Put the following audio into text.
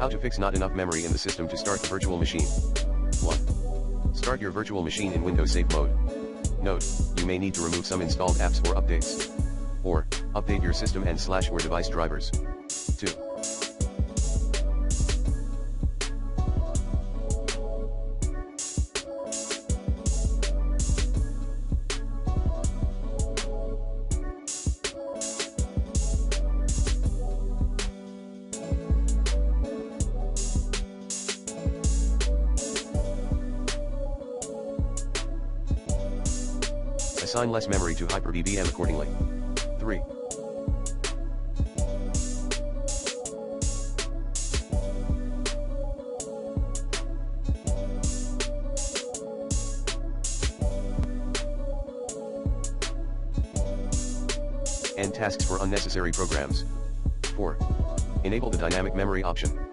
How to fix not enough memory in the system to start the virtual machine. 1. Start your virtual machine in Windows Safe Mode. Note, you may need to remove some installed apps or updates. Or, update your system and / or device drivers. 2. Assign less memory to Hyper-VBM accordingly. 3. End tasks for unnecessary programs. 4. Enable the dynamic memory option.